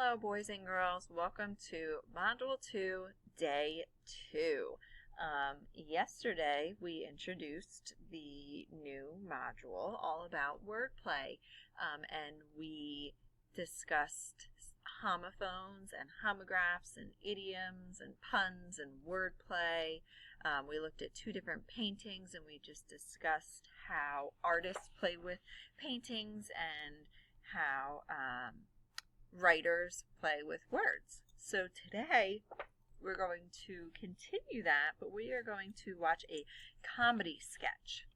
Hello, boys and girls. Welcome to Module 2, Day 2. Yesterday, we introduced the new module all about wordplay, and we discussed homophones and homographs and idioms and puns and wordplay. We looked at two different paintings, and we just discussed how artists play with paintings and how writers play with words. So today we're going to continue that, but we are going to watch a comedy sketch.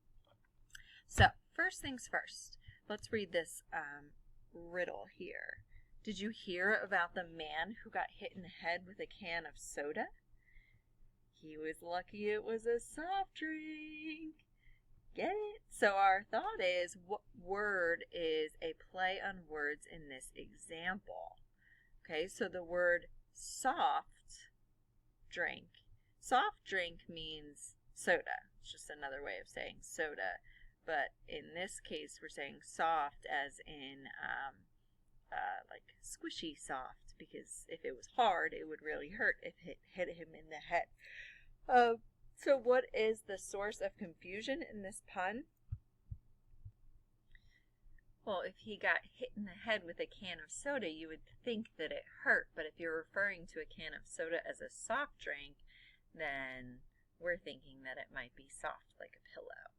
So first things first, let's read this riddle here. Did you hear about the man who got hit in the head with a can of soda? He was lucky it was a soft drink. Get it? So our thought is, what word is a play on words in this example? Okay, so the word soft drink. Soft drink means soda. It's just another way of saying soda. But in this case, we're saying soft as in like squishy soft, because if it was hard, it would really hurt if it hit him in the head. So what is the source of confusion in this pun? Well, if he got hit in the head with a can of soda, you would think that it hurt. But if you're referring to a can of soda as a soft drink, then we're thinking that it might be soft like a pillow.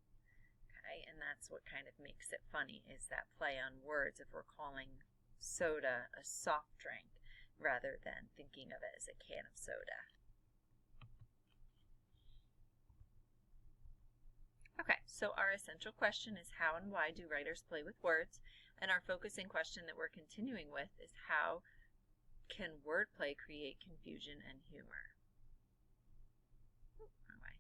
Okay, and that's what kind of makes it funny, is that play on words if we're calling soda a soft drink rather than thinking of it as a can of soda. Okay, so our essential question is, how and why do writers play with words? And our focusing question that we're continuing with is, how can wordplay create confusion and humor? Wrong way.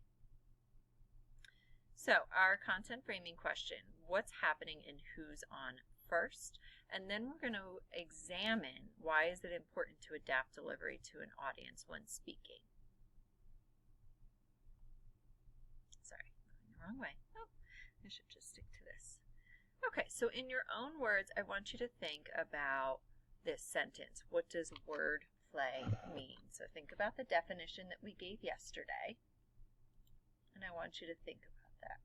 So our content framing question, what's happening and who's on first? And then we're going to examine, why is it important to adapt delivery to an audience when speaking? Sorry. Wrong way. Oh, I should just stick to this. Okay, so in your own words, I want you to think about this sentence. What does wordplay mean? So think about the definition that we gave yesterday, and I want you to think about that.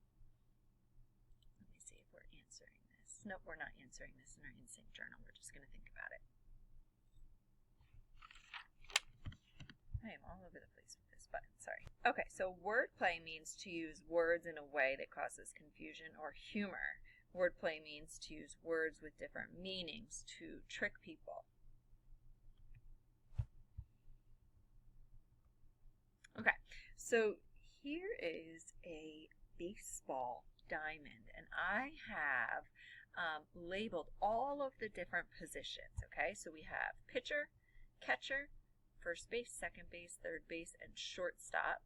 Let me see if we're answering this. Nope, we're not answering this in our InSync journal. We're just going to think about it. I am all over the place with this button, sorry. Okay, so wordplay means to use words in a way that causes confusion or humor. Wordplay means to use words with different meanings to trick people. Okay, so here is a baseball diamond, and I have labeled all of the different positions, okay? So we have pitcher, catcher, first base, second base, third base, and shortstop.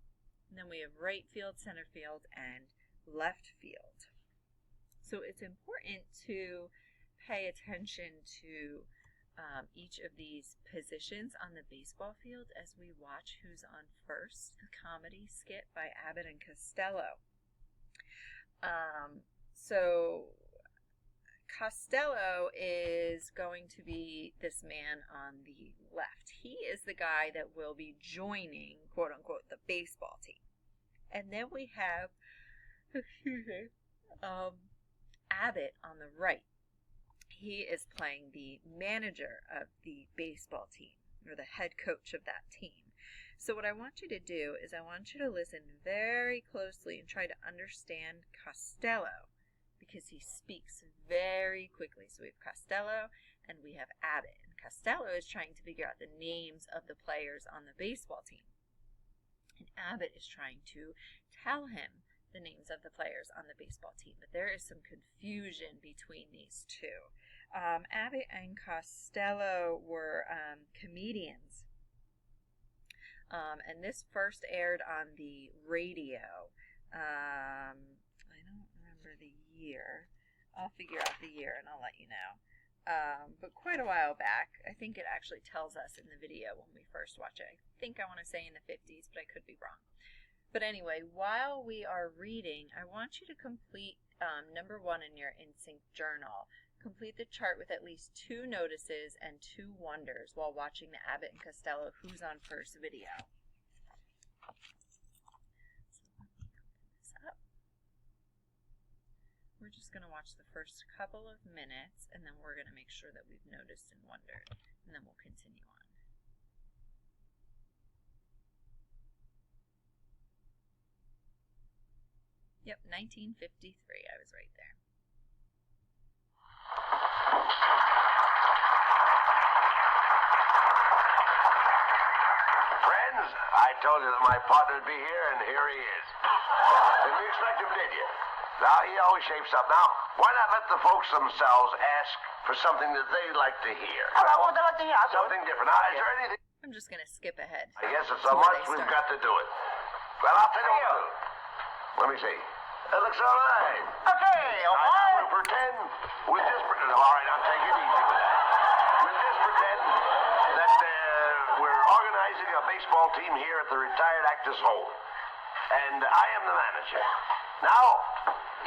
And then we have right field, center field, and left field. So it's important to pay attention to each of these positions on the baseball field as we watch Who's on First, a comedy skit by Abbott and Costello. So Costello is going to be this man on the left. He is the guy that will be joining, quote unquote, the baseball team. And then we have, Abbott on the right. He is playing the manager of the baseball team, or the head coach of that team. So what I want you to do is I want you to listen very closely and try to understand Costello, because he speaks very quickly. So we have Costello and we have Abbott. And Costello is trying to figure out the names of the players on the baseball team. And Abbott is trying to tell him the names of the players on the baseball team. But there is some confusion between these two. Abbott and Costello were comedians. And this first aired on the radio. I don't remember the year. I'll figure out the year and I'll let you know. But quite a while back. I think it actually tells us in the video when we first watch it. I think I want to say in the 50s, but I could be wrong. But anyway, while we are reading, I want you to complete number 1 in your InSync journal. Complete the chart with at least 2 notices and 2 wonders while watching the Abbott and Costello Who's on First video. We're just going to watch the first couple of minutes, and then we're going to make sure that we've noticed and wondered, and then we'll continue on. Yep, 1953. I was right there. Friends, I told you that my partner would be here, and here he is. Didn't you expect him, did you? Now, he always shapes up. Now, why not let the folks themselves ask for something that they like to hear? What would they like to hear? Something different. Now, is there anything? I'm just going to skip ahead. I guess it's so much we've got to do it. Well, I'll tell you what to do. Let me see. That looks all right. Okay, Now, we'll pretend. We'll just pretend. All right, I'll take it easy with that. We'll just pretend that we're organizing a baseball team here at the retired actors' home. And I am the manager. Now,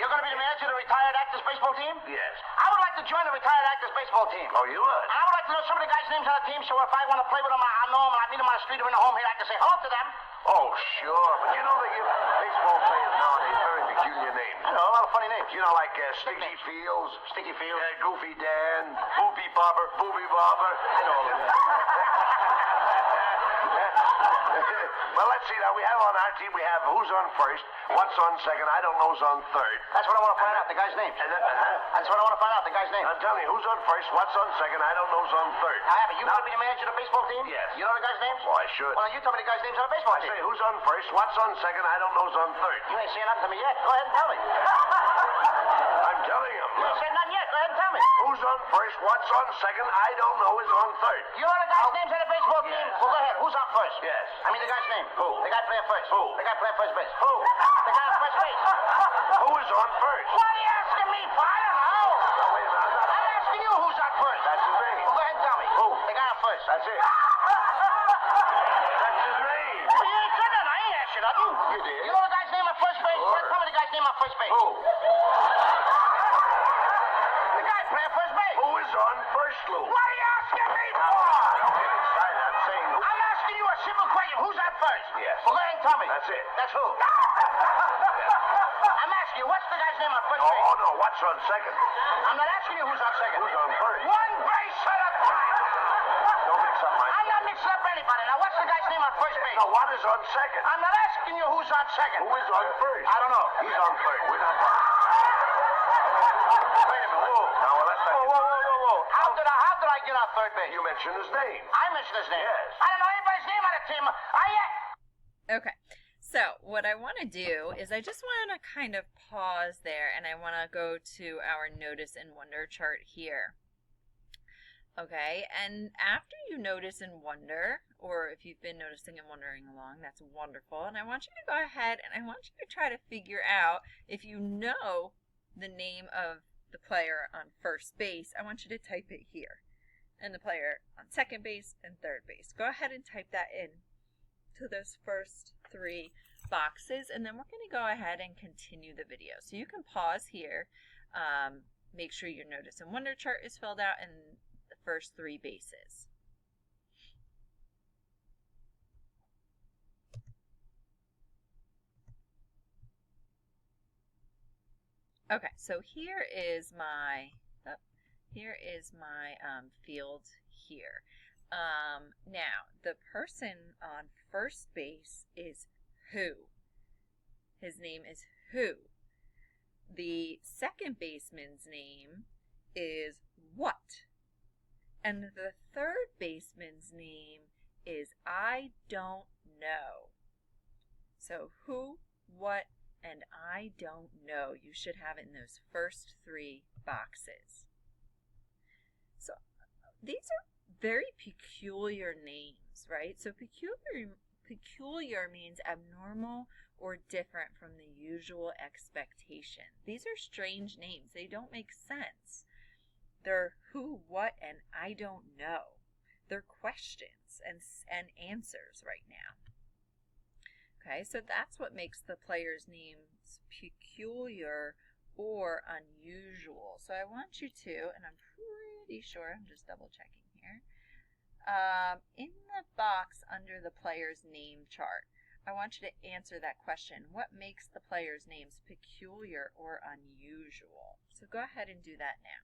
You're going to be the manager of the retired actors baseball team? yes. I would like to join the retired actors baseball team. Oh, you would? And I would like to know some of the guys' names on the team, so if I want to play with them, I know them, and I meet them on the street or in the home here, I can say hello to them. Oh, sure. But you know they give baseball players nowadays very peculiar names. I know, a lot of funny names. You know, like Sticky names. Fields, Sticky Fields. Goofy Dan, Boopy Bobber, Booby Bobber. I know all of that. Well, let's see now. We have on our team, we have who's on first, what's on second, I don't know who's on third. That's what I want to find out, the guy's name. And That's what I want to find out, the guy's name. I'm telling you, who's on first, what's on second, I don't know who's on third. Now, Abby, you want to be the manager of the baseball team? Yes. You know the guys' names? Oh, I should. Well, you tell me the guys' names on the baseball I team. say, who's on first, what's on second, I don't know who's on third. You ain't saying nothing to me yet. Go ahead and tell me. I'm telling him. You ain't saying nothing yet. Go ahead and tell me. Who's on first, what's on second, I don't know is on third. You know the guys' names on the baseball team? Yes. Well, go ahead. Who's on first? Yes. I mean the guy's name. Who? The guy playing first. Who? The guy playing first base. Who? The guy on first base. Who is on first? What are you asking me for? I don't know. Now, wait a minute, I'm not... I'm asking you who's on first. That's his name. Well, go ahead and tell me. Who? The guy on first. That's it. That's his name. Well, you ain't said nothing. I ain't asked you nothing. You did. You know the guy's name on first base? Sure. Tell me the guy's name on first base. Who? The guy playing first base. Who is on first, Lou? What are you asking me Now, for? don't get excited. I'm saying who... I'm asking you a simple question. Who's on first? Yes. Well, go ahead and tell me. That's it. That's who? I'm asking you, what's the guy's name on first base? Oh, no, what's on second? I'm not asking you who's on second. Who's on first? One base at a time. Don't mix up my... I'm not mixing up anybody. Now, what's the guy's name on first base? Now, what is on second? I'm not asking you who's on second. Who is on first? I don't know. He's on third. We're not talking. Wait a minute. Whoa. Now, well, that's not... Whoa. How did I get on third base? You mentioned his name. I mentioned his name. Yes. I don't know anybody's name on the team. Okay, so what I want to do is I just want to kind of pause there, and I want to go to our notice and wonder chart here. Okay, and after you notice and wonder, or if you've been noticing and wondering along, that's wonderful. And I want you to go ahead and I want you to try to figure out, if you know the name of the player on first base, I want you to type it here. And the player on second base and third base. Go ahead and type that in to those first 3 boxes, and then we're going to go ahead and continue the video. So you can pause here, make sure your notice and wonder chart is filled out and the first 3 bases. Okay, so here is my field here. Now, the person on first base is who. His name is who. The second baseman's name is what. And the third baseman's name is I don't know. So who, what, and I don't know. You should have it in those first 3 boxes. So these are very peculiar names, right? So peculiar means abnormal or different from the usual expectation. These are strange names. They don't make sense. They're who, what, and I don't know. They're questions and answers right now. Okay, so that's what makes the players' names peculiar or unusual. So I want you to, and I'm pretty sure, I'm just double checking here, in the box under the player's name chart, I want you to answer that question. What makes the players' names peculiar or unusual? So go ahead and do that now.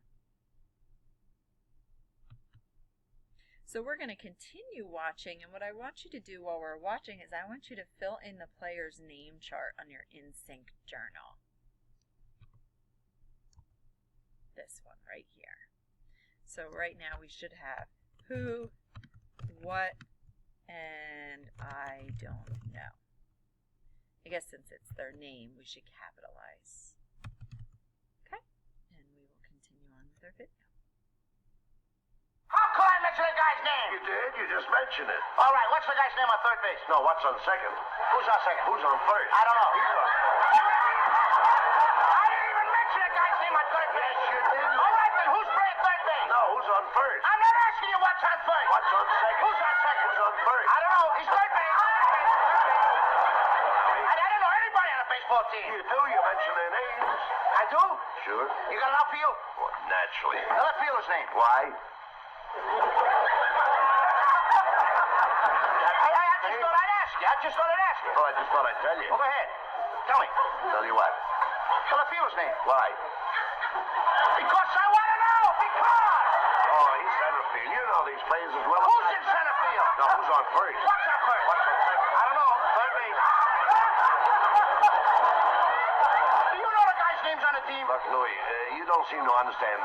So we're going to continue watching, and what I want you to do while we're watching is I want you to fill in the player's name chart on your InSync journal. This one right here. So right now we should have who, what, and I don't know. I guess since it's their name, we should capitalize. Okay, and we will continue on with our video. How could I mention a guy's name? You did? You just mentioned it. All right, what's the guy's name on third base? No, what's on second? Who's on second? Who's on first? I don't know. He's on. I didn't even mention a guy's name on third base. Yes, you did. All right, then who's playing third base? No, who's on first? I'm not asking you what's on first. What's on second? Who's on second? Who's on first? I don't know. He's third base. I don't know anybody on a baseball team. You do. You mention their names. I do? Sure. You got it out for you? Well, naturally. Now let's feel his name. Why? I just thought I'd ask you. Oh, I just thought I'd tell you. Well, go ahead. Tell me. Tell you what? Tell the field's name. Why? Because I want to know. Because. Oh, he's center field. You know these players as well as Who's I in do. center field? No, who's on first? What's on first? What's on second? I don't know. Third base. Do you know the guy's names on the team? Look, Louis, you don't seem to understand.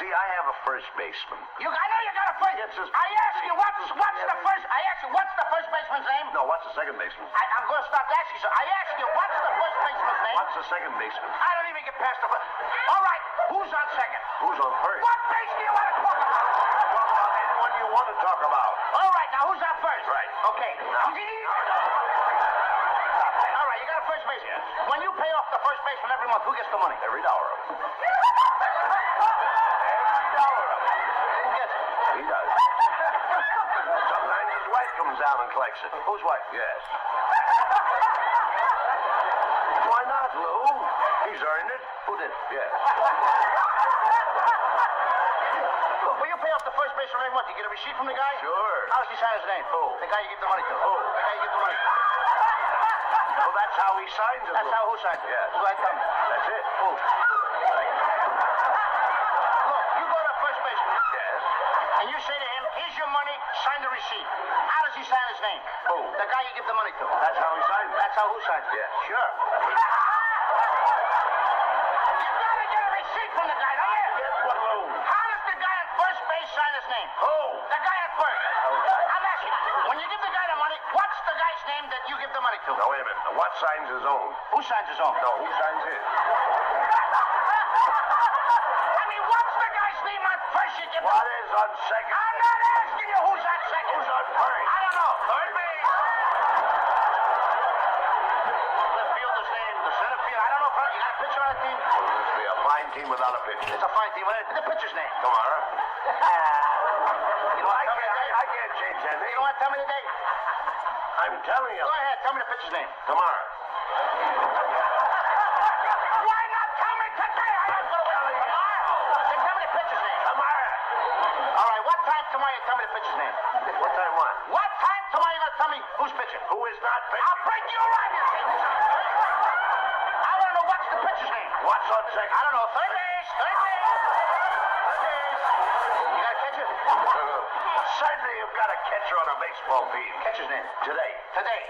See, I have a first baseman. I know you got a first. It's just- I asked you what's the first. I asked you what's the first baseman's name. No, what's the second baseman? I'm going to stop asking you. So I asked you what's the first baseman's name. What's the second baseman? I don't even get past the first. All right. Who's on second? Who's on first? What base do you want to talk about? Well, anyone you want to talk about. All right. Now who's on first? Right. Okay. All right. You got a first baseman. Yes. When you pay off the first baseman every month, who gets the money? Every dollar of it. Every dollar of it. Who gets it? He does. Sometimes his wife comes down and collects it. Whose wife? Yes. Why not, Lou? He's earned it. Who did? Yes. Look, when you pay off the first baseman every month, you get a receipt from the guy? Sure. How does he sign his name? Who? The guy you give the money to. Who? The guy you give the money to. Well, that's how he signs it. That's Lou. how who signs it? Yes. Who I tell me? That's it. Who? Look, you go to the first baseman. Yes. And you say to him, here's your money, sign the receipt. How does he sign his name? Who? The guy you give the money to. That's how he signs it. That's how who signs it? Yes. Sure. You gotta get a receipt from the guy, don't you? Get one, Lou. How does the guy on first base sign his name? Who? The guy at first. I'm asking you, when you give the guy the money, what's the guy's name that you give the money to? Now, wait a minute. What signs his own? Who signs his own? No, who signs his? I mean, what's the guy's name on first you give What the... is on second? I'm not asking you who's on second. Who's on first? I don't know. Third base. The fielder's name, the center field. I don't know. You got a pitcher on the team? Well, this will be a fine team without a pitcher. It's a fine team. The pitcher's name. Tomorrow. You know what? Tell me the day. I can't change that You name. know what? Tell me the day. I'm telling you. Go ahead. Tell me the pitcher's name. Tomorrow. Why not tell me today? I don't know tomorrow. Then tell me the pitcher's name. Tomorrow. All right. What time tomorrow you tell me the pitcher's name? What time what? What time tomorrow you gonna tell me who's pitching? Who is not I'll pitching? break you right here. I want to know what's the pitcher's name. What's on second? I don't know. Third base. Third base. Third base. You got a catcher? Certainly you've got a catcher on a baseball team. Catcher's name. Today. Today.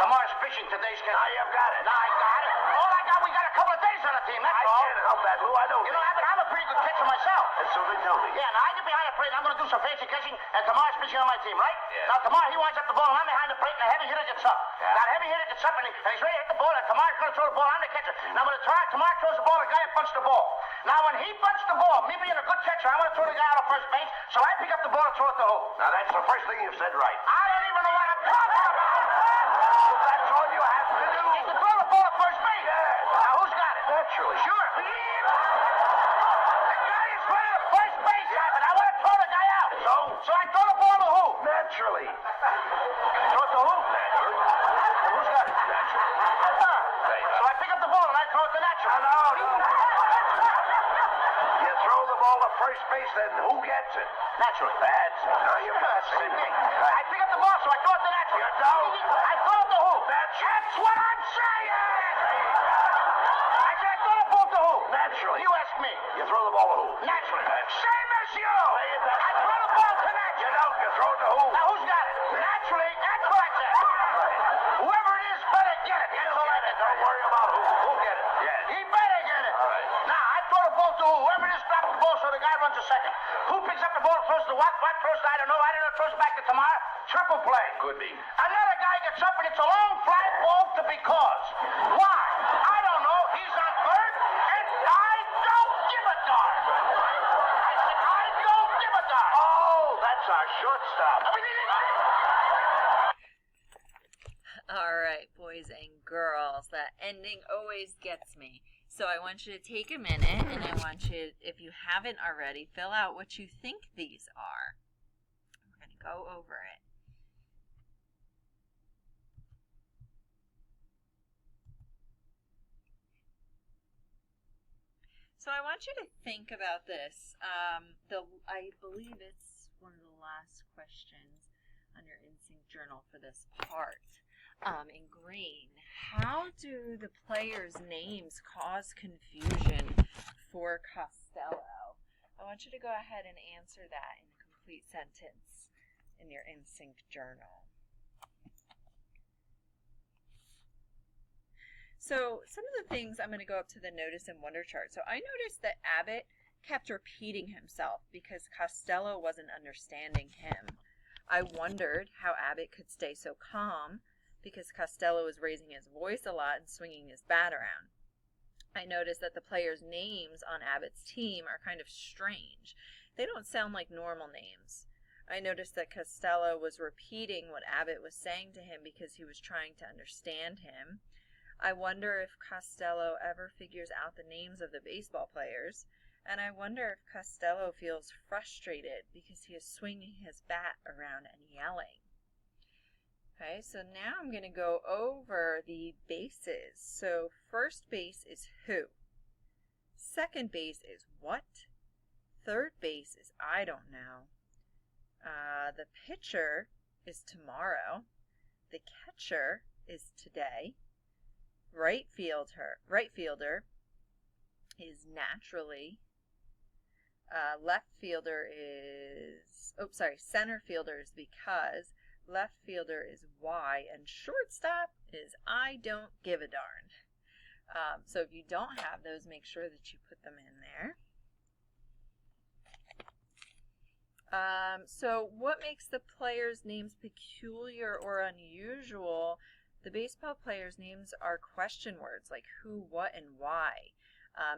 Tomorrow's pitching. Today's catcher. Now you've got it. Now I got it. All I got, we got a couple of days on the team. That's I all. can't help that, Lou. I don't. You know, I'm a pretty good catcher myself. And so they tell me. Yeah, now I get behind the plate and I'm going to do some fancy catching, and tomorrow's pitching on my team, right? Yeah. Now tomorrow he winds up the ball and I'm behind the plate and the heavy hitter gets up. Yeah. Now the heavy hitter gets up and he's ready to hit the ball, and tomorrow's going to throw the ball. I'm the catcher. Now when tomorrow throws the ball, the guy punched the ball. Now when he punched the ball, me being a good catcher, I'm going to throw the guy out of first base, so I pick up the ball and throw it to home. Now that's the first thing you've said right. I don't even know what I'm talking about. That's all you have to do. Is to throw the ball at first base? Yes. Now who's got it? Naturally. Sure. The guy is running at first base, but I want to throw the guy out. So I throw the ball to who? Naturally. Throw it to who? Naturally. And who's got it? Naturally. So I pick up the ball and I throw it to Natural. No. naturally. That's it. No, you're not. Same thing. I pick up the ball, so I throw it to naturally. You don't. I throw it to who? That's what I'm saying! I said I throw the ball to who? Naturally. You ask me. You throw the ball to who? Naturally. That's- Same as you! That's- I throw the ball to naturally. You don't. You throw it to who? Now who's got it? Naturally, that's what I said. Whoever it is better get it. That's all I said. Don't worry about who. Who'll get it? Yes. He better get it. All right. Now, I throw the ball to whoever it is, drops the ball, so the guy runs a second. Who picks up the ball and throws to what? What throws to I don't know. I don't know. Throws back to Tamara. Triple play. Could be. Another guy gets up and it's a long fly ball to because. Why? I don't know. He's on third, and I don't give a darn. I said, I don't give a darn. Oh, that's our shortstop. All right, boys and girls, that ending always gets me. So I want you to take a minute, and I want you, if you haven't already, fill out what you think these are. We're going to go over it. So I want you to think about this. I believe it's one of the last questions on your Instinct Journal for this part. In green, how do the players' names cause confusion for Costello? I want you to go ahead and answer that in a complete sentence in your Instinct Journal. So some of the things, I'm going to go up to the notice and wonder chart. So I noticed that Abbott kept repeating himself because Costello wasn't understanding him. I wondered how Abbott could stay so calm because Costello was raising his voice a lot and swinging his bat around. I noticed that the players' names on Abbott's team are kind of strange. They don't sound like normal names. I noticed that Costello was repeating what Abbott was saying to him because he was trying to understand him. I wonder if Costello ever figures out the names of the baseball players, and I wonder if Costello feels frustrated because he is swinging his bat around and yelling. Okay, so now I'm going to go over the bases. So first base is who? Second base is what? Third base is I don't know. The pitcher is tomorrow. The catcher is today. Right fielder is naturally. Left fielder is, center fielder is because. Left fielder is why, and shortstop is I don't give a darn. So if you don't have those, make sure that you put them in there. So what makes the players' names peculiar or unusual? The baseball players' names are question words like who, what, and why.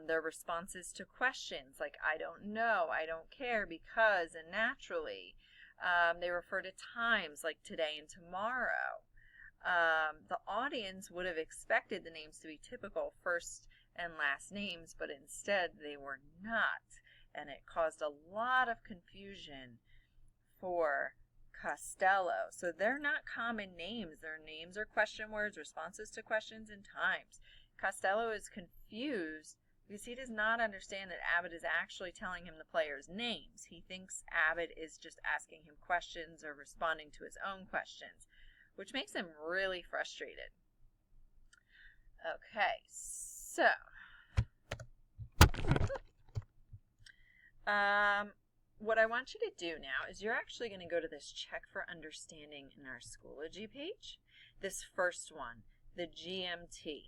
Their responses to questions like I don't know, I don't care, because, and naturally. They refer to times like today and tomorrow. The audience would have expected the names to be typical first and last names, but instead they were not. And it caused a lot of confusion for Costello. So they're not common names. Their names are question words, responses to questions, and times. Costello is confused because he does not understand that Abbott is actually telling him the players' names. He thinks Abbott is just asking him questions or responding to his own questions, which makes him really frustrated. Okay, so what I want you to do now is you're actually going to go to this Check for Understanding in our Schoology page. This first one, the GMT,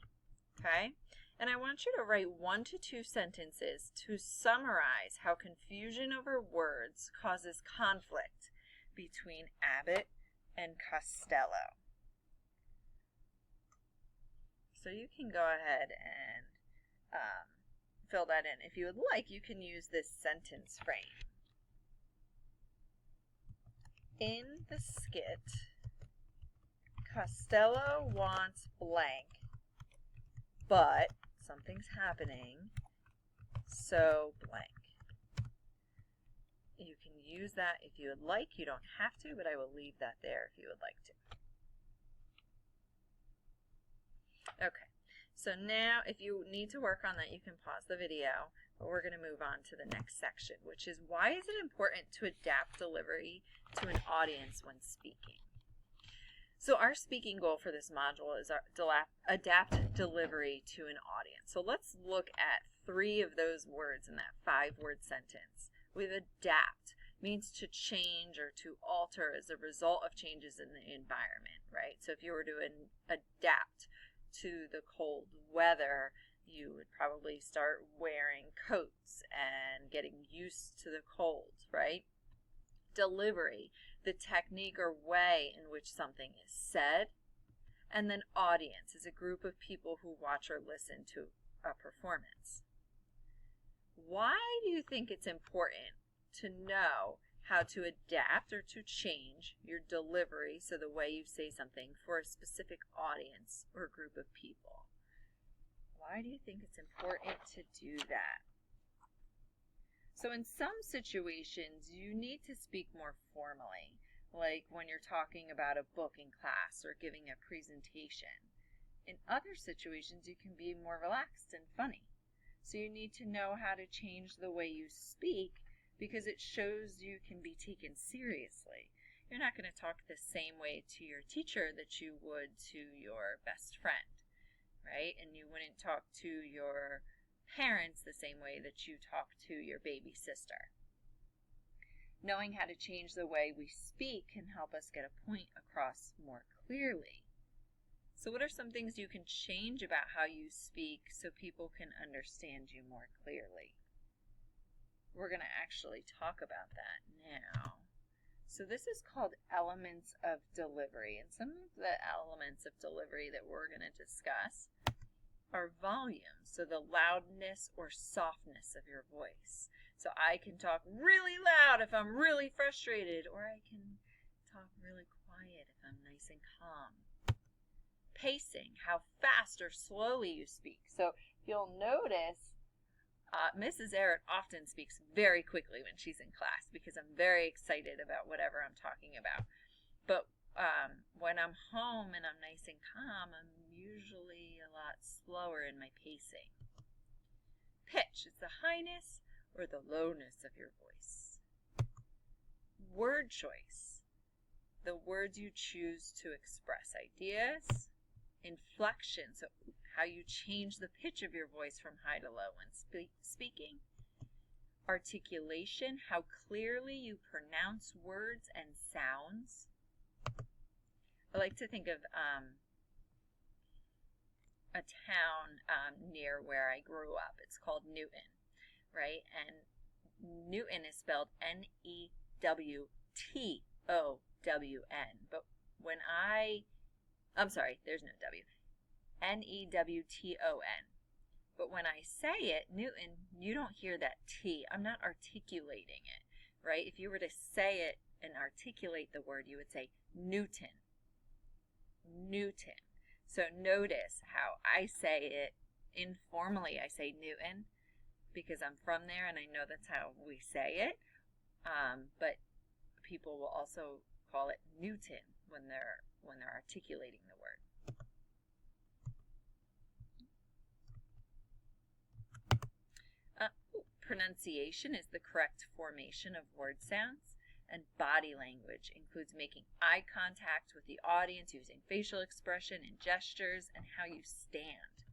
okay? And I want you to write 1 to 2 sentences to summarize how confusion over words causes conflict between Abbott and Costello. So you can go ahead and fill that in. If you would like, you can use this sentence frame. In the skit, Costello wants blank, but something's happening, so blank. You can use that if you would like. You don't have to, but I will leave that there if you would like to. Okay, so now if you need to work on that, you can pause the video, But we're going to move on to the next section, which is why is it important to adapt delivery to an audience when speaking? So our speaking goal for this module is adapt delivery to an audience. So let's look at 3 of those words in that 5-word sentence. With adapt means to change or to alter as a result of changes in the environment, right? So if you were to adapt to the cold weather, you would probably start wearing coats and getting used to the cold, right? Delivery, the technique or way in which something is said. And then audience is a group of people who watch or listen to a performance. Why do you think it's important to know how to adapt or to change your delivery, so the way you say something, for a specific audience or group of people? Why do you think it's important to do that? So in some situations, you need to speak more formally, like when you're talking about a book in class or giving a presentation. In other situations, you can be more relaxed and funny. So you need to know how to change the way you speak, because it shows you can be taken seriously. You're not going to talk the same way to your teacher that you would to your best friend, right? And you wouldn't talk to your parents the same way that you talk to your baby sister. Knowing how to change the way we speak can help us get a point across more clearly. So what are some things you can change about how you speak so people can understand you more clearly? We're going to actually talk about that now. So this is called elements of delivery, and some of the elements of delivery that we're going to discuss are volume, so the loudness or softness of your voice. So I can talk really loud if I'm really frustrated, or I can talk really quiet if I'm nice and calm. Pacing, how fast or slowly you speak. So you'll notice Mrs. Arrett often speaks very quickly when she's in class, because I'm very excited about whatever I'm talking about. But when I'm home and I'm nice and calm, I'm usually a lot slower in my pacing. Pitch is the highness or the lowness of your voice. Word choice, the words you choose to express ideas. Inflection, so how you change the pitch of your voice from high to low when speaking. Articulation, how clearly you pronounce words and sounds. I like to think of a town near where I grew up. It's called Newton, right? And Newton is spelled N-E-W-T-O-W-N. But when I'm sorry, there's no W. N-E-W-T-O-N. But when I say it, Newton, you don't hear that T. I'm not articulating it, right? If you were to say it and articulate the word, you would say Newton. Newton. So notice how I say it informally. I say Newton because I'm from there and I know that's how we say it. But people will also call it Newton when they're articulating the word. Pronunciation is the correct formation of word sounds, and body language includes making eye contact with the audience, using facial expression and gestures, and how you stand.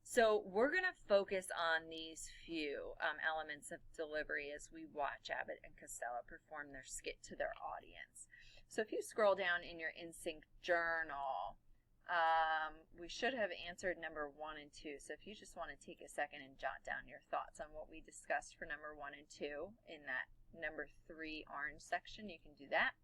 So we're going to focus on these few elements of delivery as we watch Abbott and Costello perform their skit to their audience. So if you scroll down in your InSync journal, we should have answered number 1 and 2. So if you just want to take a second and jot down your thoughts on what we discussed for number 1 and 2 in that number 3 orange section, you can do that.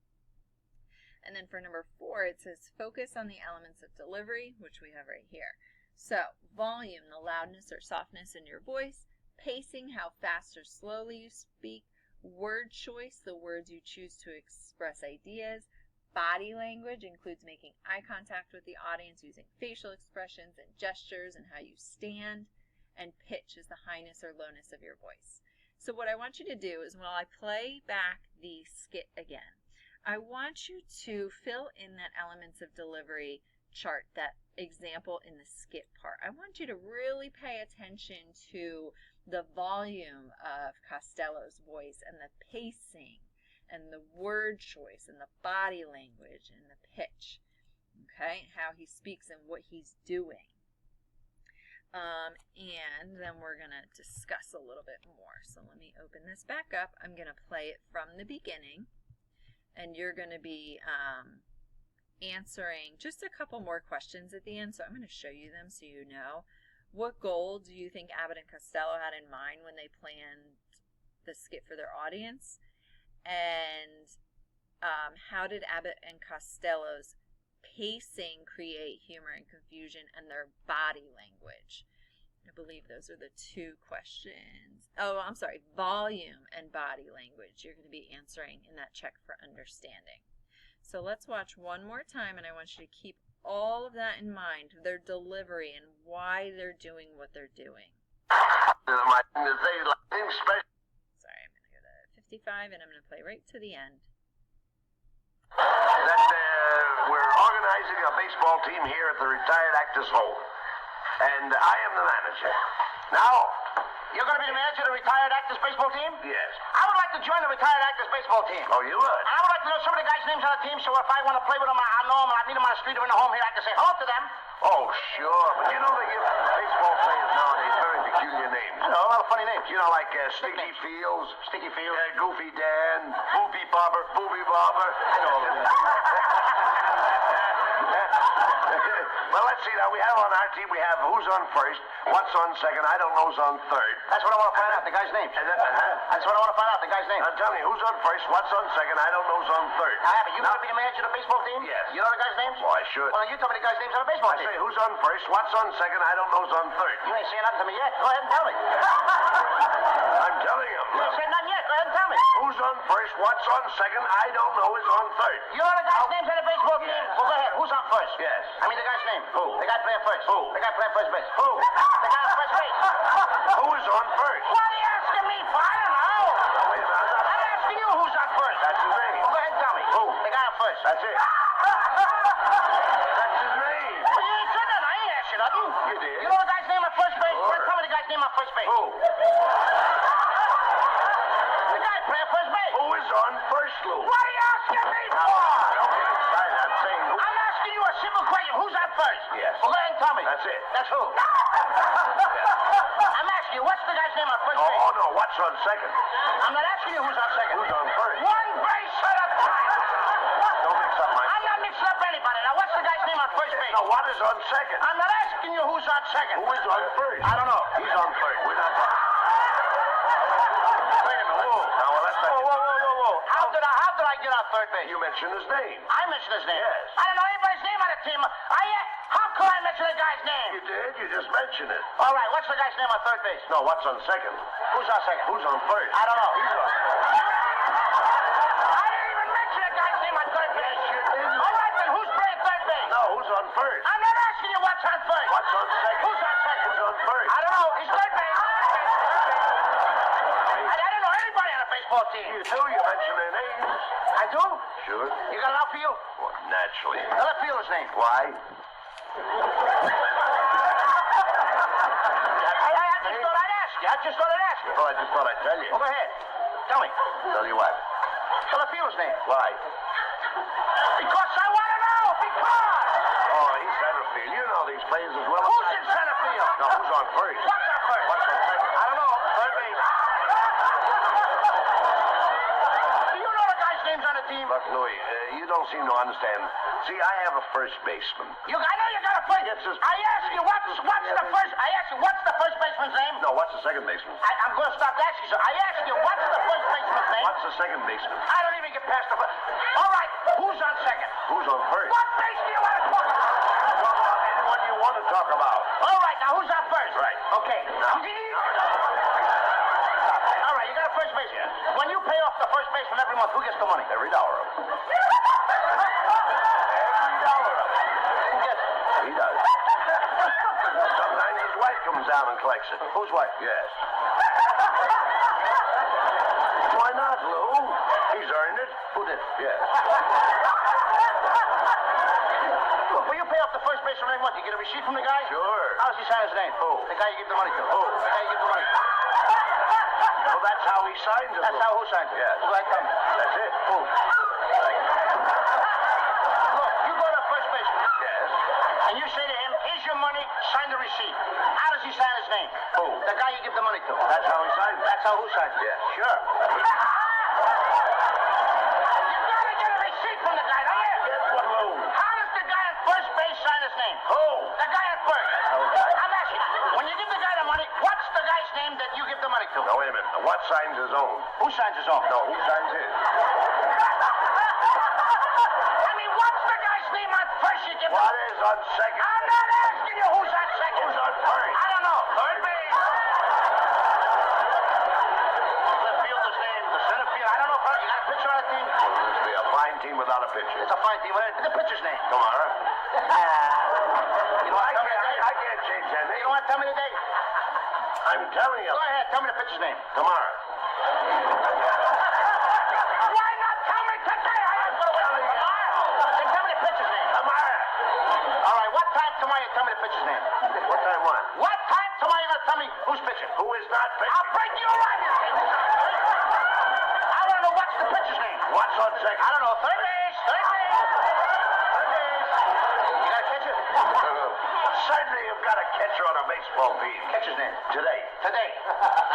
And then for number 4, it says focus on the elements of delivery, which we have right here. So volume, the loudness or softness in your voice. Pacing, how fast or slowly you speak. Word choice, the words you choose to express ideas. Body language includes making eye contact with the audience, using facial expressions and gestures, and how you stand. And pitch is the highness or lowness of your voice. So what I want you to do is, while I play back the skit again, I want you to fill in that elements of delivery chart, that example in the skit part. I want you to really pay attention to the volume of Costello's voice and the pacing and the word choice and the body language and the pitch, okay, how he speaks and what he's doing. And then we're going to discuss a little bit more. So let me open this back up. I'm going to play it from the beginning, and you're going to be answering just a couple more questions at the end. So I'm going to show you them so you know. What goal do you think Abbott and Costello had in mind when they planned the skit for their audience? And how did Abbott and Costello's pacing create humor and confusion, and their body language? I believe those are the two questions. Oh, I'm sorry, volume and body language. You're going to be answering in that check for understanding. So let's watch one more time, and I want you to keep all of that in mind, their delivery and why they're doing what they're doing. My thing special. Sorry, I'm going to go to 55, and I'm going to play right to the end. That we're organizing a baseball team here at the retired actors' home, and I am the manager. Now, You're going to be the manager of the retired actors baseball team? yes. I would like to join the retired actors baseball team. Oh, you would? And I would like to know some of the guys' names on the team, so if I want to play with them, I know them, and I meet them on the street or in the home here, I can say hello to them. Oh, sure. But you know they give baseball players nowadays very peculiar names. I know, a lot of funny names. You know, like Sticky Fields, Sticky Fields. Goofy Dan, Boopy Bobber, Booby Bobber. I know all of them. Well, let's see now. We have on our team, we have who's on first, what's on second, I don't know who's on third. That's what I want to find out, the guy's name. That's what I want to find out, the guy's name. I'm telling you, who's on first, what's on second, I don't know who's on third. Now, Abbott, you going to be the manager of the baseball team? Yes. You know the guy's names? Oh, I should. Well, you tell me the guy's names on the baseball I team. say, who's on first, what's on second, I don't know who's on third. You ain't saying nothing to me yet. Go ahead and tell me. I'm telling him. You ain't saying nothing yet. Go ahead and tell me. Who's on first, what's on second, I don't know is on third. You know the guy's names on the baseball team? Yes. Well, go ahead. Who's on first? Yes. I mean the guy's name. Who? The guy playing first. Who? The guy playing first base. Who? The guy on first base. Who is on first? What are you asking me for? I don't know. Oh, wait a minute. I'm asking you who's on first. That's his name. Well, go ahead and tell me. Who? The guy on first. That's it. That's his name. Well, you ain't said nothing. I ain't asked you nothing. You did. You know the guy's name on first base? Sure. Well, tell me the guy's name on first base. Who? The guy playing first base. Who is on first, Lou? What are you asking me for? I'm saying who? I'm asking you a simple question. Who's on first? Yes. Well, go ahead and tell me. That's it. That's who? I'm asking you, what's the guy's name on first base? Oh, no, what's on second? I'm not asking you who's on second. Who's on first? One base at a time. Don't mix up my... I'm not mixing up anybody. Now, what's the guy's name on first base? Now, what is on second? I'm not asking you who's on second. Who is on first? I don't know. He's on third. We're not talking. Wait a minute. Whoa. Now, well, that's not... Whoa. How did I get on third base? You mentioned his name. I mentioned his name. Yes. I don't know anybody's name on the team. How could I mention a guy's name? You did. You just mentioned it. All right, what's the guy's name on third base? No, what's on second? Who's on second? Who's on first? I don't know. He's on... I didn't even mention a guy's name on third base. Yes, you did. All right, then who's playing third base? No, who's on first? I'm not asking you what's on first. What's on second? Who's on second? Who's on first? I don't know. He's third base. I didn't know anybody on a baseball team. You do. You mentioned their names. I do? Sure. You got an outfield? Well, naturally. Now let's feel his name. Why? I just thought I'd ask you. Well, I just thought I'd tell you. Well, go ahead. Tell me. Tell you what. Tell the field's name. Why? Because I want to know. Because. Oh, he's center field. You know these players as well as Who's I in do. center field? No, who's on first? What's on first? What's on second? I don't know. Third base. Do you know the guy's names on the team? Look, Louis, you don't seem to understand. See, I have a first baseman. I know you got a first. Yes, sir. I asked you what's the first. I asked you what's the first baseman's name. No, what's the second baseman? I'm going to stop asking you. I asked you what's the first baseman's name. What's the second baseman? I don't even get past the first. All right. Who's on second? Who's on first? What base do you want to talk about? Talk about anyone you want to talk about. All right. Now who's on first? Right. Okay. All right. You got a first baseman. When you pay off the first baseman every month, who gets the money? Every dollar of it. Every dollar of it. Who gets it? He does. Sometimes his wife comes down and collects it. Whose wife? Yes. Why not, Lou? He's earned it. Who did? Yes. Look, will you pay off the first baseman name what? You get a receipt from the guy? Sure. How does he sign his name? Who? The guy you give the money to. Who? The guy you give the money to. Well, that's how he signs it. That's how who signs it? Yes. Who I tell me? That's it. Who? Look, you go to the first baseman. Yes. And you say to him, here's your money, sign the receipt. How does he sign his name? Who? The guy you give the money to. That's how he signs it. That's how who signs it? Yes. Sure. You gotta get a receipt from the guy, don't you? Yes, what who? How does the guy at first base sign his name? Who? The guy at first. how he signs it. I'm asking you, when you give the guy the money, what's the guy's name that you give the money to? Now, wait a minute. What signs his own? Who signs his own? No, who signs his? I mean, what's the guy's name on first you give What the... is on second? I'm not asking you who's on second. Who's on first? I don't know. Third base. The fielder's name, the center field. I don't know. You got a pitcher on the team? Well, this would be a fine team without a pitcher. It's a fine team. What is the pitcher's name? Tomorrow. You know what? Tell me the day. I can't change that You name. don't want to tell me the day? I'm telling you. Go ahead. Tell me the pitcher's name. Tomorrow. Why not tell me today? I asked for the wait tomorrow. Then tell me the pitcher's name. Tomorrow. All right. What time tomorrow you tell me the pitcher's name? What time what? What time tomorrow you gonna tell me who's pitching? Who is not I'll pitching? break you right now. I want to know what's the pitcher's name. What's on second? I don't know. Third base. Third base. Third base. You got a catcher? Certainly you've got a catcher on a baseball team. Catcher's name. Today. Today.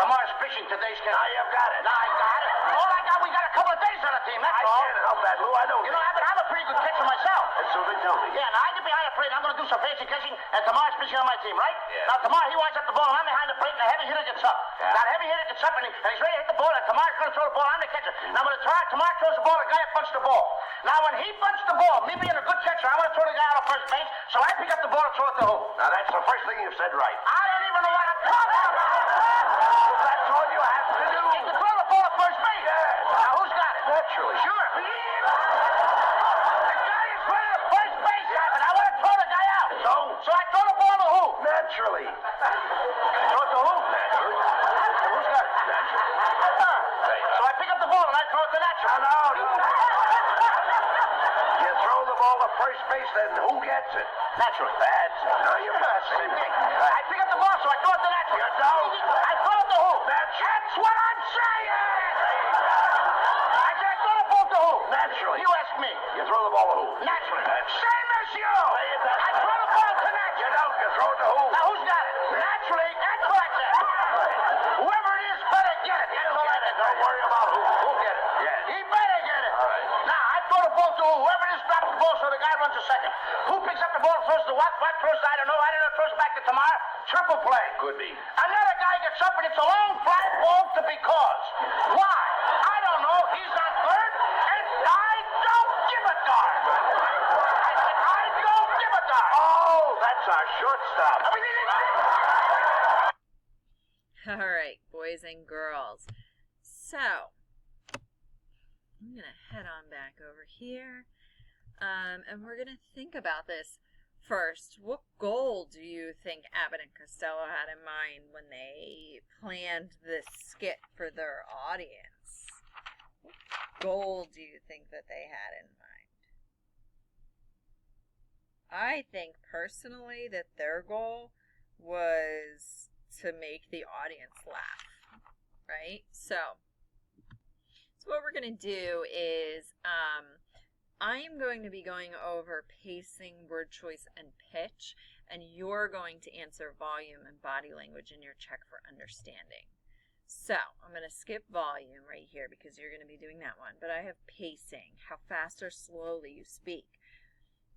Tomorrow's pitching. Today's catcher. Now you've got it. Now I got it. All I got, we got a couple of days on the team. That's I all. can't help that, Lou. I don't. You know, I'm a pretty good catcher myself. That's so they tell me. Yeah, now I get behind the plate and I'm going to do some fancy catching, and tomorrow's pitching on my team, right? Yeah. Now tomorrow he winds up the ball and I'm behind the plate and the heavy hitter gets up. Yeah. Now the heavy hitter gets up and he's ready to hit the ball, and tomorrow's going to throw the ball. I'm the catcher. Now when tomorrow throws the ball, the guy punched the ball. Now when he punched the ball, me being a good catcher, I want to throw the guy out of first base, so I pick up the ball and throw it to who? Now that's the first thing you've said right. I don't even know what I'm talking about. That's all you have to do. Is to throw the ball to first base? Yes. Now who's got it? Naturally. Sure. The guy is running to first base, but I want to throw the guy out. So I throw the ball to who? Naturally. Throw it to who? Naturally. And who's got it? Naturally. So I pick up the ball and I throw it to Natural. No. You throw the ball to first base, then who gets it? Natural. That's it. Now you've got the Same thing. I pick up the ball, so I throw it to Natural. You don't. I throw it to who? That's what I'm saying. I said I throw the ball to who? Naturally. You ask me. You throw the ball to who? Naturally. That's it. Same as you. Say it that I way. throw the ball to Natural. You don't. You throw it to who? Now who's got it? Naturally. That's what I said. Whoever it is better get it. That's all I said. Don't worry about who. Who get it? Yes. He better get it. All right. Now, I throw the ball to whoever it is drops the ball so the guy runs a second. Who picks up the ball and throws to what? What throws to I don't know. I don't know. Throws back to Tamar. Triple play. Could be. Another guy gets up and it's a long fly ball to because. Why? I don't know. He's on third and I don't give a darn. I said, I don't give a darn. Oh, that's our shortstop. I mean, All right, boys and girls. So, I'm going to head on back over here, and we're going to think about this. First, what goal do you think Abbott and Costello had in mind when they planned this skit for their audience? What goal do you think that they had in mind? I think, personally, that their goal was to make the audience laugh, right? So what we're going to do is I am going to be going over pacing, word choice, and pitch, and you're going to answer volume and body language in your check for understanding. So I'm going to skip volume right here because you're going to be doing that one, but I have pacing, how fast or slowly you speak.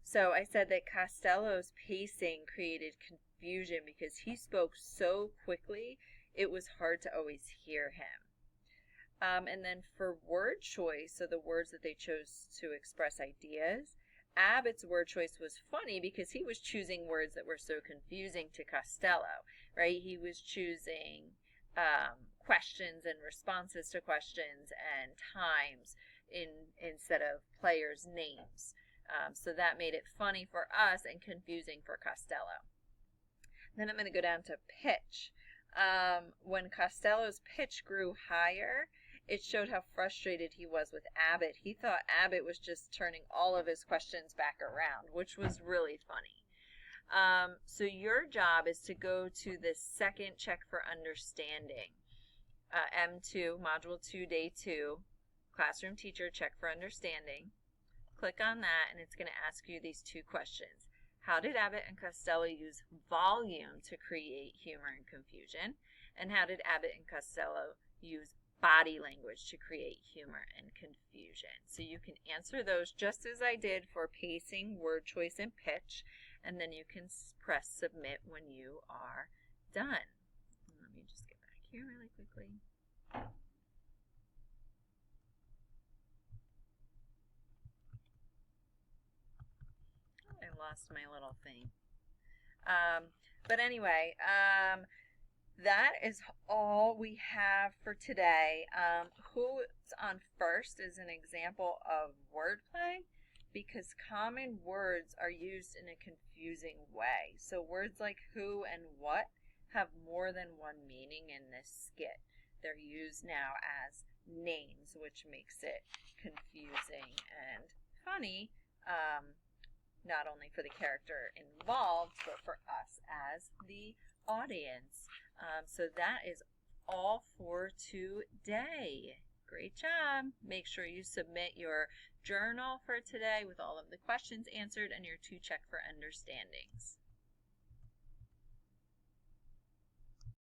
So I said that Costello's pacing created confusion because he spoke so quickly, it was hard to always hear him. And then for word choice, so the words that they chose to express ideas, Abbott's word choice was funny because he was choosing words that were so confusing to Costello, right? He was choosing questions and responses to questions and times instead of players' names. So that made it funny for us and confusing for Costello. Then I'm going to go down to pitch. When Costello's pitch grew higher, it showed how frustrated he was with Abbott. He thought Abbott was just turning all of his questions back around, which was really funny. So your job is to go to the second check for understanding. M2, Module 2, Day 2, Classroom Teacher, Check for Understanding. Click on that, and it's going to ask you these two questions. How did Abbott and Costello use volume to create humor and confusion? And how did Abbott and Costello use body language to create humor and confusion? So you can answer those just as I did for pacing, word choice, and pitch, and then you can press submit when you are done. Let me just get back here really quickly. I lost my little thing. But anyway, that is all we have for today. Who's on first is an example of wordplay, because common words are used in a confusing way. So words like who and what have more than one meaning in this skit. They're used now as names, which makes it confusing and funny, not only for the character involved, but for us as the audience. So that is all for today. Great job. Make sure you submit your journal for today with all of the questions answered and your 2 check for understandings.